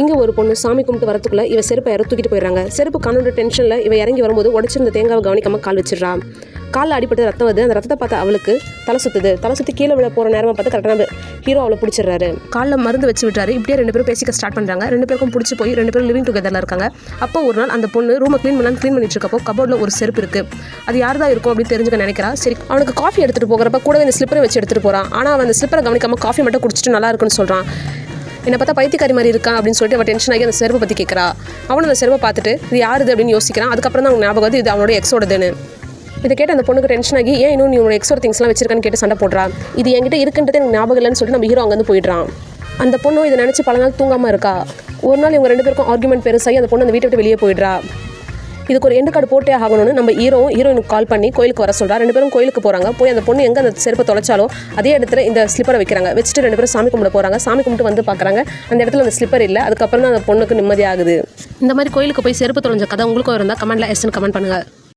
இங்கே ஒரு பொண்ணு சாமி கும்பிட்டு வரத்துக்குள்ள இவ செருப்பை யாரோ தூக்கிட்டு போயிடுறாங்க. செருப்பு காணோட டென்ஷனில் இவ இறங்கி வரும்போது உடச்சிருந்த தேங்காவை கவனிக்காமல் கால் வச்சிடறா. காலில் அடிப்பட்டு ரத்தம் வருது. அந்த ரத்தத்தை பார்த்து அவளுக்கு தலை சுற்றி கீழே விழ போகிற நேரமாக பார்த்து கரெக்டான ஹீரோ அவளை பிடிச்சிடுறாரு. காலில் மருந்து வச்சு விட்டாரு. இப்படியே 2 பேரும் பேசிக்க ஸ்டார்ட் பண்ணுறாங்க. 2 பேருக்கும் பிடிச்சி போய் 2 பேரும் லிவிங் டுகெதரில் இருக்காங்க. அப்போ ஒரு நாள் அந்த பொண்ணு ரூமை க்ளீன் பண்ணிட்டு இருக்கப்போ கபோர்டில் ஒரு செருப்பு இருக்குது. அது யார் தான் இருக்கும் அப்படின்னு தெரிஞ்சுக்க நினைக்கிறா. சரி, அவனுக்கு காஃபி எடுத்துகிட்டு போகிறப்ப கூடவே இந்த ஸ்லிப்பரை வச்சு எடுத்துகிட்டு போகிறான். ஆனால் அவன் அந்த ஸ்லிப்பரை கவனிக்காமல் காஃபி மட்டும் குடிச்சிட்டு நல்லா இருக்குன்னு சொல்கிறான். என்னை பார்த்தா பைத்தியக்காரி மாதிரி இருக்கான் அப்படின்னு சொல்லிட்டு அவன் டென்ஷன் ஆகி அந்த செருப்பை பற்றி கேட்குறா. அவன் அந்த செருப்பை பார்த்துட்டு இது யாருது அப்படின்னு யோசிக்கிறான். அதுக்கப்புறம் தான் அவங்க ஞாபகம் வந்து இது அவனோட எக்ஸோடதுன்னு. இதை கேட்டு அந்த பொண்ணுக்கு டென்ஷன் ஆகி ஏன் இன்னும் நீ உன்னோட எக்ஸோட திங்ஸ்லாம் வச்சிருக்கான்னு கேட்டு சண்டை போடுறா. இது என்கிட்ட இருக்குன்றது எனக்கு ஞாபகம் இல்லைன்னு சொல்லிட்டு நம்ம ஹீரோ அங்கேருந்து போயிடுறான். அந்த பொண்ணும் இதை நினச்சி பல நாள் தூங்காமல் இருக்கா. ஒரு நாள் இவங்க 2 பேருக்கும் ஆர்குமெண்ட் பெருசாகி அந்த பொண்ணு அந்த வீட்டை விட்டு வெளியே போயிடுறா. இதுக்கு ஒரு எண்டு கார்டு போட்டே ஆகணும்னு நம்ம ஹீரோயினுக்கு கால் பண்ணி கோயிலுக்கு வர சொல்கிறா. 2 பேரும் கோயிலுக்கு போகிறாங்க. போய் அந்த பொண்ணு எங்கே அந்த செருப்பை தொலைச்சாலோ அதே இடத்துல இந்த ஸ்லிப்பரை வைக்கிறாங்க. வச்சுட்டு 2 பேரும் சாமி கும்பிட போகிறாங்க. சாமி கும்பிட்டு வந்து பார்க்குறாங்க, அந்த இடத்துல அந்த ஸ்லிப்பர் இல்லை. அதுக்கப்புறம் தான் அந்த பொண்ணுக்கு நிம்மதியாகுது. இந்த மாதிரி கோயிலுக்கு போய் செருப்பு தொலைஞ்ச கதை உங்களுக்கும் இருந்தால் கமெண்ட்டில் எஸ்ன்னு கமெண்ட் பண்ணுங்கள்.